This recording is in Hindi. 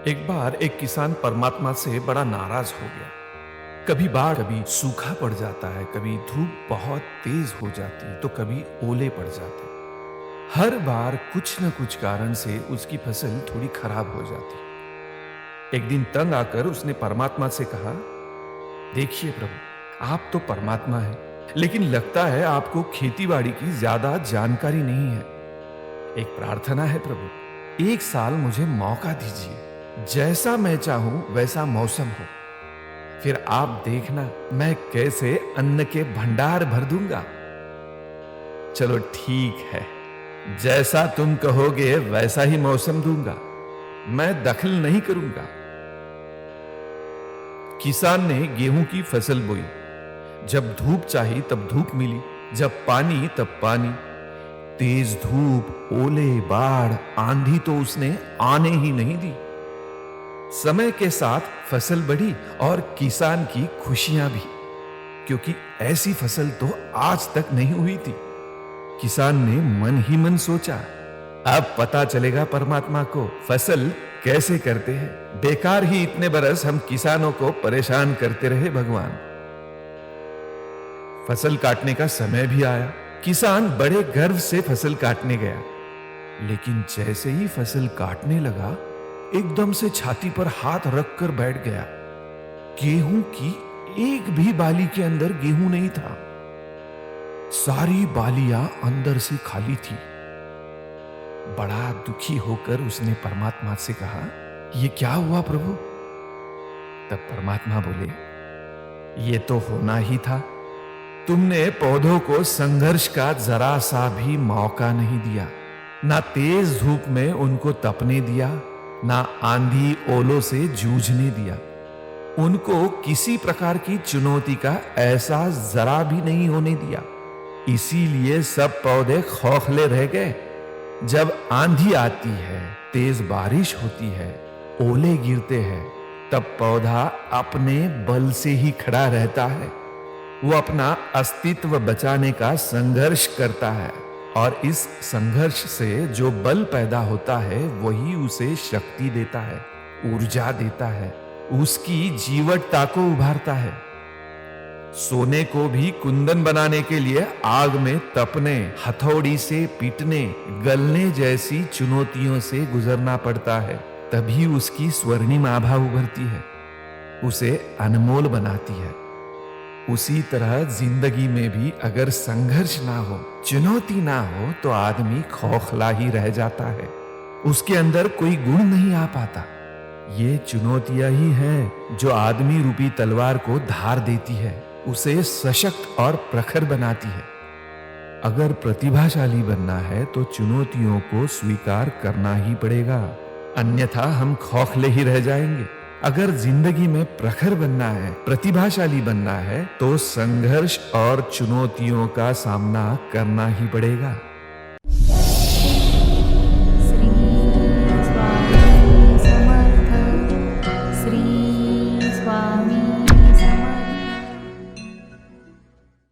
एक बार एक किसान परमात्मा से बड़ा नाराज हो गया। कभी बाढ़, कभी सूखा पड़ जाता है, कभी धूप बहुत तेज हो जाती है, तो कभी ओले पड़ जाते हैं। हर बार कुछ न कुछ कारण से उसकी फसल थोड़ी खराब हो जाती है। एक दिन तंग आकर उसने परमात्मा से कहा, देखिए प्रभु, आप तो परमात्मा हैं, लेकिन लगता है आपको खेतीबाड़ी की ज्यादा जानकारी नहीं है। एक प्रार्थना है प्रभु, एक साल मुझे मौका दीजिए, जैसा मैं चाहूं वैसा मौसम हो, फिर आप देखना मैं कैसे अन्न के भंडार भर दूंगा। चलो ठीक है, जैसा तुम कहोगे वैसा ही मौसम दूंगा, मैं दखल नहीं करूंगा। किसान ने गेहूं की फसल बोई। जब धूप चाहिए तब धूप मिली, जब पानी तब पानी। तेज धूप, ओले, बाढ़, आंधी तो उसने आने ही नहीं दी। समय के साथ फसल बढ़ी और किसान की खुशियां भी, क्योंकि ऐसी फसल तो आज तक नहीं हुई थी। किसान ने मन ही मन सोचा, अब पता चलेगा परमात्मा को फसल कैसे करते हैं। बेकार ही इतने बरस हम किसानों को परेशान करते रहे भगवान। फसल काटने का समय भी आया। किसान बड़े गर्व से फसल काटने गया, लेकिन जैसे ही फसल काटने लगा, एकदम से छाती पर हाथ रखकर बैठ गया। गेहूं की एक भी बाली के अंदर गेहूं नहीं था। सारी बालियां अंदर से खाली थी। बड़ा दुखी होकर उसने परमात्मा से कहा, यह क्या हुआ प्रभु? तब परमात्मा बोले, ये तो होना ही था। तुमने पौधों को संघर्ष का जरा सा भी मौका नहीं दिया। ना तेज धूप में उनको तपने दिया, ना आंधी ओलों से जूझने दिया। उनको किसी प्रकार की चुनौती का एहसास जरा भी नहीं होने दिया। इसीलिए सब पौधे खोखले रह गए। जब आंधी आती है, तेज बारिश होती है, ओले गिरते हैं, तब पौधा अपने बल से ही खड़ा रहता है। वो अपना अस्तित्व बचाने का संघर्ष करता है, और इस संघर्ष से जो बल पैदा होता है वही उसे शक्ति देता है, ऊर्जा देता है, उसकी जीवटता को उभारता है। सोने को भी कुंदन बनाने के लिए आग में तपने, हथौड़ी से पीटने, गलने जैसी चुनौतियों से गुजरना पड़ता है, तभी उसकी स्वर्णिम आभा उभरती है, उसे अनमोल बनाती है। उसी तरह जिंदगी में भी अगर संघर्ष ना हो, चुनौती ना हो, तो आदमी खोखला ही रह जाता है। उसके अंदर कोई गुण नहीं आ पाता। ये चुनौतियां ही हैं जो आदमी रूपी तलवार को धार देती है, उसे सशक्त और प्रखर बनाती है। अगर प्रतिभाशाली बनना है तो चुनौतियों को स्वीकार करना ही पड़ेगा, अन्यथा हम खोखले ही रह जाएंगे। अगर जिंदगी में प्रखर बनना है, प्रतिभाशाली बनना है, तो संघर्ष और चुनौतियों का सामना करना ही पड़ेगा।